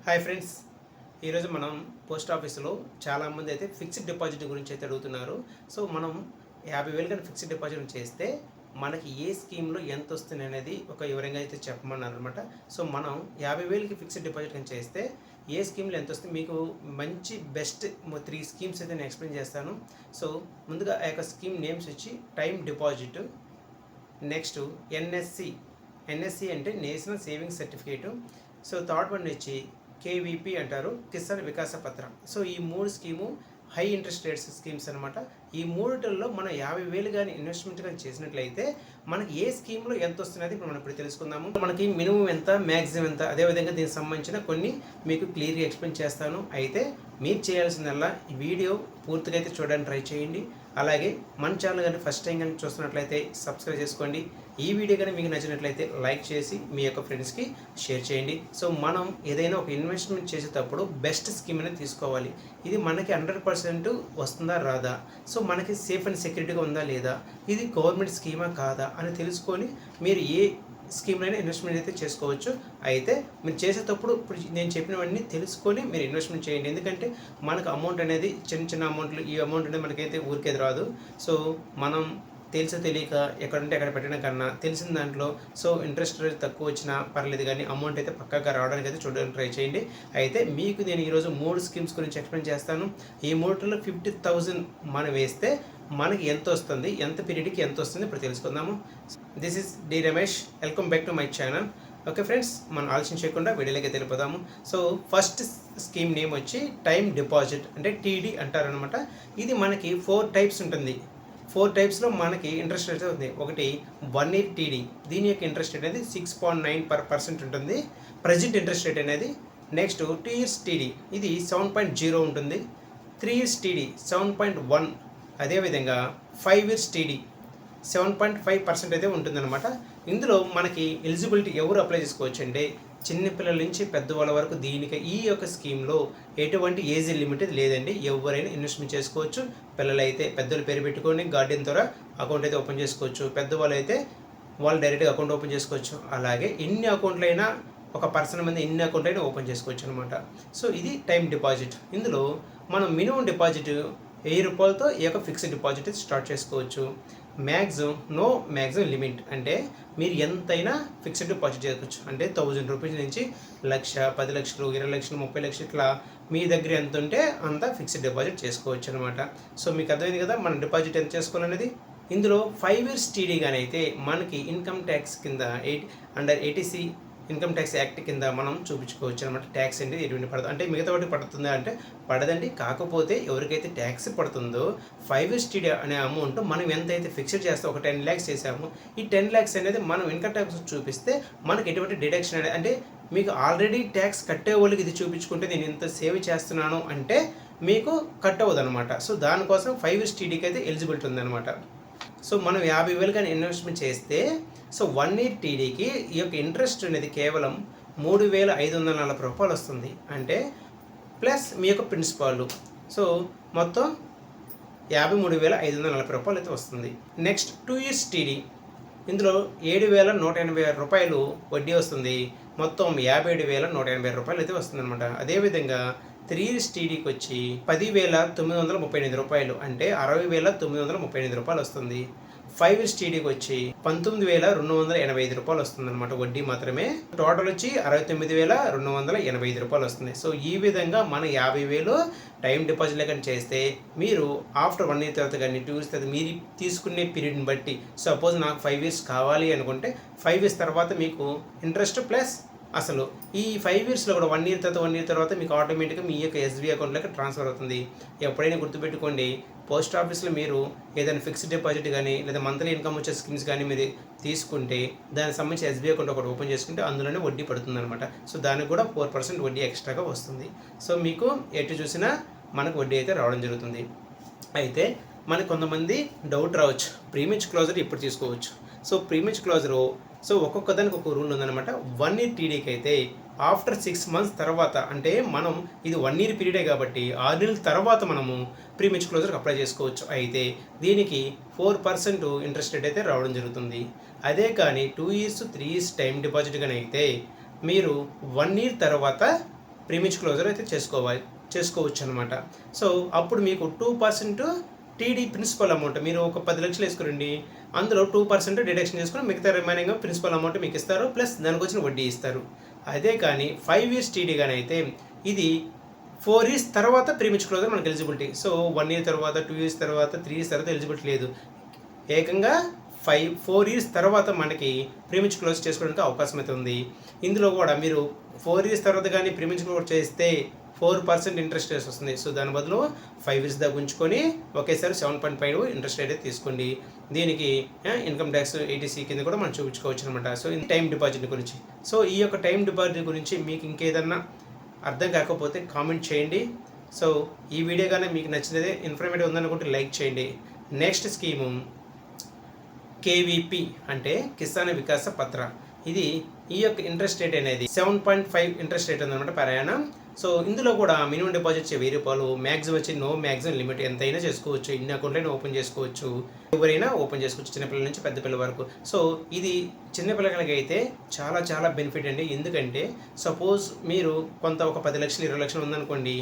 Hi friends, ఈరోజు మనం post ఆఫీస్లో చాలామంది అయితే ఫిక్స్డ్ డిపాజిట్ గురించి అయితే అడుగుతున్నారు. సో మనం 50,000 కానీ ఫిక్స్డ్ డిపాజిట్ చేస్తే మనకి ఏ స్కీమ్లో ఎంత వస్తుంది అనేది ఒక వివరంగా అయితే చెప్పమన్నారు అనమాట. సో మనం 50,000కి ఫిక్స్డ్ డిపాజిట్ కానీ చేస్తే ఏ స్కీమ్లో ఎంత వస్తుంది, మీకు మంచి బెస్ట్ 3 స్కీమ్స్ అయితే నేను ఎక్స్ప్లెయిన్ చేస్తాను. సో ముందుగా ఆ యొక్క స్కీమ్ నేమ్స్ వచ్చి టైమ్ డిపాజిట్, నెక్స్ట్ ఎన్ఎస్సి అంటే national savings certificate. So third one వచ్చి కేవీపీ అంటారు, కిసాన్ వికాస పత్ర. సో ఈ 3 scheme high interest rates schemes అనమాట. ఈ మూడిట్లో మనం 50,000 కానీ ఇన్వెస్ట్మెంట్ కానీ చేసినట్లయితే మనకి ఏ స్కీమ్లో ఎంత వస్తున్నది ఇప్పుడు మనం తెలుసుకుందాము. మనకి మినిమం ఎంత, మ్యాక్సిమం ఎంత, అదేవిధంగా దీనికి సంబంధించిన కొన్ని మీకు క్లియర్గా ఎక్స్ప్లెయిన్ చేస్తాను. అయితే మీరు చేయాల్సిందల్లా ఈ వీడియో పూర్తిగా అయితే చూడడానికి ట్రై చేయండి. అలాగే మన ఛానల్ కానీ ఫస్ట్ టైం కానీ చూస్తున్నట్లయితే సబ్స్క్రైబ్ చేసుకోండి. ఈ వీడియో కానీ మీకు నచ్చినట్లయితే లైక్ చేసి మీ యొక్క ఫ్రెండ్స్కి షేర్ చేయండి. సో మనం ఏదైనా ఒక ఇన్వెస్ట్మెంట్ చేసేటప్పుడు బెస్ట్ స్కీమ్ అనేది తీసుకోవాలి. ఇది మనకి 100% వస్తుందా రాదా, సో మనకి సేఫ్ అండ్ సెక్యూరిటీగా ఉందా లేదా, ఇది గవర్నమెంట్ స్కీమా కాదా అని తెలుసుకొని మీరు ఏ స్కీమ్లైనా ఇన్వెస్ట్మెంట్ అయితే చేసుకోవచ్చు. అయితే మీరు చేసేటప్పుడు ఇప్పుడు నేను చెప్పినవన్నీ తెలుసుకొని మీరు ఇన్వెస్ట్మెంట్ చేయండి. ఎందుకంటే మనకు అమౌంట్ అనేది చిన్న అమౌంట్లు, ఈ అమౌంట్ అనేది మనకైతే ఊరికేది రాదు. సో మనం తెలియక ఎక్కడంటే ఎక్కడ పెట్టడం కన్నా తెలిసిన దాంట్లో సో ఇంట్రెస్ట్ రేట్ తక్కువ వచ్చినా పర్లేదు, కానీ అమౌంట్ అయితే పక్కాగా రావడానికి అయితే చూడడానికి ట్రై చేయండి. అయితే మీకు నేను ఈరోజు 3 స్కీమ్స్ గురించి ఎక్స్ప్లెయిన్ చేస్తాను. ఈ 3లో 50,000 మనం వేస్తే మనకి ఎంత వస్తుంది, ఎంత పీరియడ్కి ఎంత వస్తుంది ఇప్పుడు తెలుసుకుందాము. This is D Ramesh, welcome back to my channel. Okay friends, మనం ఆలోచన చేయకుండా వీడియోలోకి తెలిపోదాము. సో ఫస్ట్ స్కీమ్ నేమ్ వచ్చి టైం డిపాజిట్ అంటే టీడీ అంటారనమాట. ఇది మనకి 4 టైప్స్ ఉంటుంది. 4 టైప్స్లో మనకి ఇంట్రెస్ట్ రేట్ ఉంది. ఒకటి 1 year టీడీ, దీని యొక్క ఇంట్రెస్ట్ రేట్ అనేది 6.9% ఉంటుంది ప్రజెంట్ ఇంట్రెస్ట్ రేట్ అనేది. నెక్స్ట్ 2 years టీడీ, ఇది 7.0 ఉంటుంది. 3 years టీడీ 7.1, అదేవిధంగా 5 years టీడీ 7.5% అయితే ఉంటుందన్నమాట. ఇందులో మనకి ఎలిజిబిలిటీ ఎవరు అప్లై చేసుకోవచ్చు అంటే చిన్నపిల్లల నుంచి పెద్దవాళ్ళ వరకు దీనికి ఈ యొక్క స్కీమ్లో ఎటువంటి ఏజ్ లిమిట్ లేదండి. ఎవరైనా ఇన్వెస్ట్మెంట్ చేసుకోవచ్చు. పిల్లలు అయితే పెద్దల పేరు పెట్టుకొని గార్డెన్ ద్వారా అకౌంట్ అయితే ఓపెన్ చేసుకోవచ్చు. పెద్దవాళ్ళు అయితే వాళ్ళు డైరెక్ట్గా అకౌంట్ ఓపెన్ చేసుకోవచ్చు. అలాగే ఎన్ని అకౌంట్లైనా ఒక పర్సన్ మీద ఎన్ని అకౌంట్ అయినా ఓపెన్ చేసుకోవచ్చు అనమాట. సో ఇది టైం డిపాజిట్. ఇందులో మనం మినిమం డిపాజిట్ 1000 రూపాయలతో ఈ యొక్క ఫిక్స్డ్ డిపాజిట్ స్టార్ట్ చేసుకోవచ్చు. మ్యాక్సిమం లిమిట్ అంటే మీరు ఎంతైనా ఫిక్స్డ్ డిపాజిట్ చేసుకోవచ్చు. అంటే 1000 రూపీస్ నుంచి 1,00,000, 10 లక్షలు, 20 లక్షలు, 30 లక్షలు, ఇట్లా మీ దగ్గర ఎంత ఉంటే అంత ఫిక్స్డ్ డిపాజిట్ చేసుకోవచ్చు అనమాట. సో మీకు అర్థమైంది కదా మనం డిపాజిట్ ఎంత చేసుకోవాలనేది. ఇందులో 5 years టీడీగానే అయితే మనకి ఇన్కమ్ ట్యాక్స్ కింద under 80C income tax act కింద మనం చూపించుకోవచ్చు అనమాట. ట్యాక్స్ అనేది ఎటువంటి పడదు అంటే మిగతా వాటికి పడుతుందా అంటే పడదండి. కాకపోతే ఎవరికైతే ట్యాక్స్ పడుతుందో 5 years టీడీ అనే అమౌంట్ మనం ఎంతైతే ఫిక్స్డ్ చేస్తాం, ఒక 10 lakhs చేసాము, ఈ 10 lakhs అనేది మనం ఇన్కమ్ ట్యాక్స్ చూపిస్తే మనకి ఎటువంటి డిడక్షన్ అనేది అంటే మీకు ఆల్రెడీ ట్యాక్స్ కట్టే వాళ్ళకి ఇది చూపించుకుంటే నేను ఇంత సేవ్ చేస్తున్నాను అంటే మీకు కట్ అవ్వదు అనమాట. సో దానికోసం 5 years టీడీకి అయితే ఎలిజిబిలిటీ ఉందన్నమాట. సో మనం 50,000 కానీ ఇన్వెస్ట్మెంట్ చేస్తే సో 1 year టీడీకి ఈ యొక్క ఇంట్రెస్ట్ అనేది కేవలం 3,540 రూపాయలు వస్తుంది. అంటే ప్లస్ మీ యొక్క ప్రిన్సిపాల్, సో మొత్తం 53,540 రూపాయలు అయితే వస్తుంది. నెక్స్ట్ 2 years టీడీ, ఇందులో 7,186 రూపాయలు వడ్డీ వస్తుంది. మొత్తం 57,180 రూపాయలు అయితే వస్తుంది అనమాట. అదేవిధంగా 3 years టీడీకి వచ్చి 10,938 రూపాయలు అంటే 60,938 రూపాయలు వస్తుంది. 5 years టీడీకి వచ్చి 19,285 రూపాయలు వస్తుంది అనమాట వడ్డీ మాత్రమే. టోటల్ వచ్చి 69,285 రూపాయలు వస్తుంది. సో ఈ విధంగా మన 50,000 టైం డిపాజిట్ కానీ చేస్తే మీరు ఆఫ్టర్ 1 year తర్వాత కానీ 2 years తర్వాత మీరు తీసుకునే పీరియడ్ని బట్టి, సపోజ్ నాకు 5 years కావాలి అనుకుంటే 5 years తర్వాత మీకు ఇంట్రెస్ట్ ప్లస్ అసలు ఈ 5 yearsలో కూడా 1 year తర్వాత మీకు ఆటోమేటిక్గా మీ యొక్క ఎస్బీఐ అకౌంట్లోకి ట్రాన్స్ఫర్ అవుతుంది. ఎప్పుడైనా గుర్తుపెట్టుకోండి, పోస్ట్ ఆఫీస్లో మీరు ఏదైనా ఫిక్స్డ్ డిపాజిట్ కానీ లేదా మంత్లీ ఇన్కమ్ వచ్చే స్కీమ్స్ కానీ మీరు తీసుకుంటే దానికి సంబంధించి ఎస్బీఐ అకౌంట్ ఒకటి ఓపెన్ చేసుకుంటే అందులోనే వడ్డీ పడుతుంది అనమాట. సో దానికి కూడా 4% వడ్డీ ఎక్స్ట్రాగా వస్తుంది. సో మీకు ఎటు చూసినా మనకు వడ్డీ అయితే రావడం జరుగుతుంది. అయితే మనకు కొంతమంది డౌట్ రావచ్చు, ప్రీమియర్ క్లోజర్ ఇప్పుడు తీసుకోవచ్చు. సో ప్రీమియర్ క్లోజరు సో ఒక్కొక్క దానికి ఒక రూల్ ఉందన్నమాట. 1 year టీడీకి అయితే ఆఫ్టర్ 6 months తర్వాత, అంటే మనం ఇది 1 year పీరియడే కాబట్టి 6 నెలల తర్వాత మనము ప్రీమియర్ క్లోజర్కి అప్లై చేసుకోవచ్చు. అయితే దీనికి 4% ఇంట్రెస్ట్ రేట్ అయితే రావడం జరుగుతుంది. అదే కానీ 2 years 3 years టైం డిపాజిట్ కానీ అయితే మీరు 1 year తర్వాత ప్రీమియర్ క్లోజర్ అయితే చేసుకోవచ్చు అనమాట. సో అప్పుడు మీకు 2% టీడీ ప్రిన్సిపల్ అమౌంట్ మీరు ఒక 10 లక్షలు వేసుకోరండి, అందులో 2% డిడక్షన్ చేసుకుని మిగతా రిమైనింగ్ ప్రిన్సిపల్ అమౌంట్ మీకు ఇస్తారు, ప్లస్ దానికి వచ్చిన వడ్డీ ఇస్తారు. అదే కానీ 5 years టీడీ కానీ అయితే ఇది 4 years తర్వాత ప్రీమియర్ క్లోజర్ మనకి ఎలిజిబిలిటీ. సో 1 year తర్వాత, 2 years తర్వాత, 3 years తర్వాత ఎలిజిబిలిటీ లేదు. ఏకంగా 4 years తర్వాత మనకి ప్రీమియర్ క్లోజ్ చేసుకోవడానికి అవకాశం అయితే ఉంది. ఇందులో కూడా మీరు 4 years తర్వాత కానీ ప్రీమియర్ క్లోజ్ చేస్తే 4% ఇంట్రెస్ట్ రేట్ వస్తుంది. సో దాని బదులు 5 years దాకా ఉంచుకొని ఒకేసారి 7.5 ఇంట్రెస్ట్ రేట్ అయితే తీసుకోండి. దీనికి ఇన్కమ్ ట్యాక్స్ 80C కింద కూడా మనం చూపించుకోవచ్చు అనమాట. సో ఇది టైం డిపాజిట్ గురించి. సో ఈ యొక్క టైం డిపాజిట్ గురించి మీకు ఇంకేదన్నా అర్థం కాకపోతే కామెంట్ చేయండి. సో ఈ వీడియో కానీ మీకు నచ్చినదే ఇన్ఫర్మేటివ్ ఉందనుకుంటే లైక్ చేయండి. నెక్స్ట్ స్కీము కేవీపీ అంటే కిసాన్ వికాస పత్ర. ఇది ఈ యొక్క ఇంట్రెస్ట్ రేట్ అనేది 7.5 ఇంట్రెస్ట్ రేట్ ఉందన్నమాట ప్రయాణం. సో ఇందులో కూడా మినిమం డిపాజిట్ వచ్చి 1000 రూపాయలు, మ్యాక్సిమం వచ్చి నో మ్యాక్సిమం లిమిట్ ఎంతైనా చేసుకోవచ్చు. ఇన్ని అకౌంట్లైనా ఓపెన్ చేసుకోవచ్చు, ఎవరైనా ఓపెన్ చేసుకోవచ్చు, చిన్నపిల్లల నుంచి పెద్ద పిల్లల వరకు. సో ఇది చిన్నపిల్లలకి అయితే చాలా చాలా బెనిఫిట్ అండి. ఎందుకంటే సపోజ్ మీరు ఒక 10 లక్షలు 20 లక్షలు ఉందనుకోండి,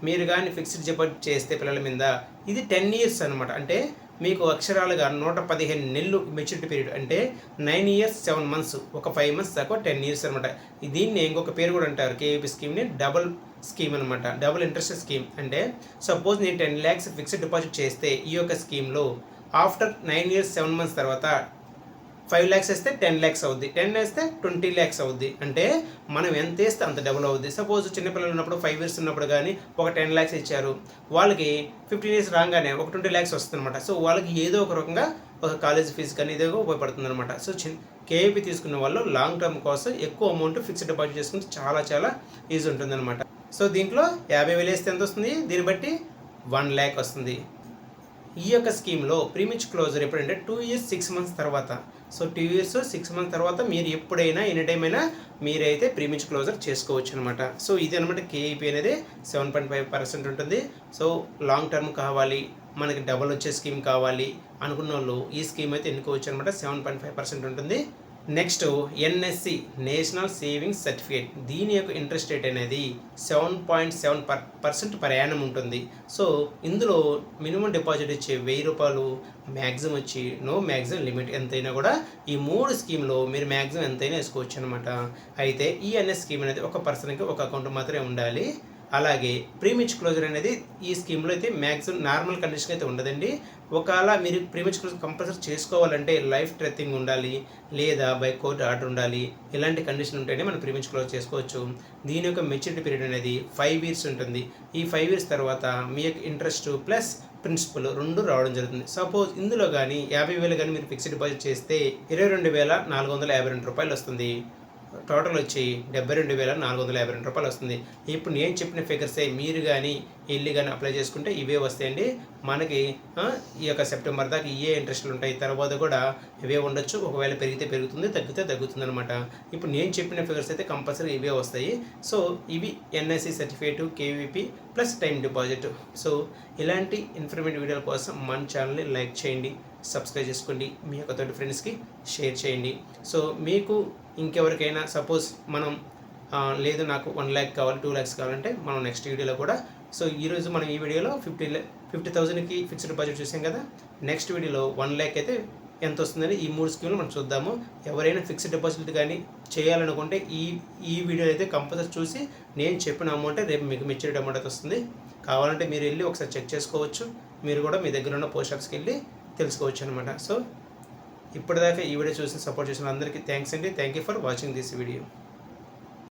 మీరు కానీ ఫిక్స్డ్ డిపాజిట్ చేస్తే పిల్లల మీద ఇది 10 years అనమాట. అంటే మీకు అక్షరాలుగా 115 నెలలు మెచ్యూరిటీ పీరియడ్, అంటే 9 years 7 months, ఒక 5 months దాకా 10 years అనమాట. దీన్ని ఇంకొక పేరు కూడా అంటారు కేవీపీ స్కీమ్ని, డబుల్ స్కీమ్ అనమాట, డబుల్ ఇంట్రెస్ట్ స్కీమ్. అంటే సపోజ్ నేను 10 lakhs ఫిక్స్డ్ డిపాజిట్ చేస్తే ఈ యొక్క స్కీమ్లో ఆఫ్టర్ 9 years 7 months తర్వాత 5 lakhs వేస్తే 10 lakhs అవుద్ది, 10 వేస్తే 20 lakhs అవుద్ది. అంటే మనం ఎంత వేస్తే అంత డబుల్ అవుద్ది. సపోజ్ చిన్నపిల్లలు ఉన్నప్పుడు 5 years ఉన్నప్పుడు కానీ ఒక 10 lakhs ఇచ్చారు, వాళ్ళకి 15 years రాగానే ఒక 20 lakhs వస్తుంది అనమాట. సో వాళ్ళకి ఏదో ఒక రకంగా ఒక కాలేజ్ ఫీజు కానీ ఏదో ఉపయోగపడుతుంది అనమాట. సో కేవీపీ తీసుకున్న వాళ్ళు లాంగ్ టర్మ్ కోసం ఎక్కువ అమౌంట్ ఫిక్స్డ్ డిపాజిట్ చేసుకుంటే చాలా చాలా ఈజీ ఉంటుంది అనమాట. సో దీంట్లో 50,000 వేస్తే ఎంత వస్తుంది, దీన్ని బట్టి 1 lakh వస్తుంది. ఈ యొక్క స్కీమ్లో ప్రీమియర్ క్లోజర్ ఎప్పుడంటే 2 years 6 months తర్వాత. సో 2 years 6 months తర్వాత మీరు ఎప్పుడైనా ఎనీ టైం అయినా మీరైతే ప్రీమియర్ క్లోజర్ చేసుకోవచ్చు అనమాట. సో ఇది అనమాట కేఈపీ అనేది 7.5% ఉంటుంది. సో లాంగ్ టర్మ్ కావాలి, మనకి డబల్ వచ్చే స్కీమ్ కావాలి అనుకున్న వాళ్ళు ఈ స్కీమ్ అయితే ఎన్నుకోవచ్చు అనమాట. 7.5% ఉంటుంది. Next NSC national savings certificate. దీని యొక్క ఇంట్రెస్ట్ రేట్ అనేది 7.7% per annum ఉంటుంది. సో ఇందులో మినిమం డిపాజిట్ వచ్చి 1000 రూపాయలు, మ్యాక్సిమం వచ్చి నో మ్యాక్సిమం లిమిట్ ఎంతైనా కూడా ఈ 3 స్కీమ్లో మీరు మ్యాక్సిమం ఎంతైనా వేసుకోవచ్చు అనమాట. అయితే ఈ ఎన్ఎస్ స్కీమ్ అనేది ఒక పర్సన్కి ఒక అకౌంట్ మాత్రమే ఉండాలి. అలాగే ప్రీమియర్ క్లోజర్ అనేది ఈ స్కీమ్లో అయితే మ్యాక్సిమం నార్మల్ కండిషన్ అయితే ఉండదండి. ఒకవేళ మీరు ప్రీమియర్ క్లోజర్ కంపల్సరీ చేసుకోవాలంటే లైఫ్ ట్రెత్తింగ్ ఉండాలి, లేదా బై కోర్ట్ ఆర్డర్ ఉండాలి. ఇలాంటి కండిషన్ ఉంటేనే మనం ప్రీమియర్ క్లోజ్ చేసుకోవచ్చు. దీని యొక్క మెచ్యూరిటీ పీరియడ్ అనేది 5 years ఉంటుంది. ఈ 5 years తర్వాత మీ యొక్క ఇంట్రెస్ట్ ప్లస్ ప్రిన్సిపల్ 2 రావడం జరుగుతుంది. సపోజ్ ఇందులో కానీ 50,000 కానీ మీరు ఫిక్స్డ్ డిపాజిట్ చేస్తే 22,452 రూపాయలు వస్తుంది. టోటల్ వచ్చి 72,452 రూపాయలు వస్తుంది. ఇప్పుడు నేను చెప్పిన ఫిగర్సే మీరు కానీ వెళ్ళి కానీ అప్లై చేసుకుంటే ఇవే వస్తాయండి. మనకి ఈ యొక్క సెప్టెంబర్ దాకా ఇవే ఇంట్రెస్ట్లు ఉంటాయి, తర్వాత కూడా ఇవే ఉండొచ్చు. ఒకవేళ పెరిగితే పెరుగుతుంది, తగ్గితే తగ్గుతుంది అనమాట. ఇప్పుడు నేను చెప్పిన ఫిగర్స్ అయితే కంపల్సరీ ఇవే వస్తాయి. సో ఇవి NSC certificate, KVP plus time deposit. So ఇలాంటి ఇన్ఫర్మేటివ్ వీడియోల కోసం మన ఛానల్ని లైక్ చేయండి, సబ్స్క్రైబ్ చేసుకోండి, మీ యొక్క తోటి ఫ్రెండ్స్కి షేర్ చేయండి. సో మీకు ఇంకెవరికైనా సపోజ్ మనం లేదు నాకు 1 lakh కావాలి, 2 lakhs కావాలంటే మనం నెక్స్ట్ వీడియోలో కూడా. సో ఈరోజు మనం ఈ వీడియోలో 50,000కి ఫిక్స్డ్ డిపాజిట్ చూసాం కదా. నెక్స్ట్ వీడియోలో 1 lakh అయితే ఎంత వస్తుందని ఈ 3 స్కీమ్లు మనం చూద్దాము. ఎవరైనా ఫిక్స్డ్ డిపాజిట్ కానీ చేయాలనుకుంటే ఈ వీడియో అయితే కంపల్సరీ చూసి నేను చెప్పిన అమౌంటే రేపు మీకు మెచ్యూరిటీ అమౌంట్ అయితే వస్తుంది. కావాలంటే మీరు వెళ్ళి ఒకసారి చెక్ చేసుకోవచ్చు. మీరు కూడా మీ దగ్గర ఉన్న పోస్ట్ ఆఫీస్కి వెళ్ళి తెలుసుకోవచ్చు అనమాట. సో ఇప్పటిదాకా ఈ వీడియో చూసి సపోర్ట్ చేసిన అందరికీ థ్యాంక్స్ అండి. Thank you for watching this video.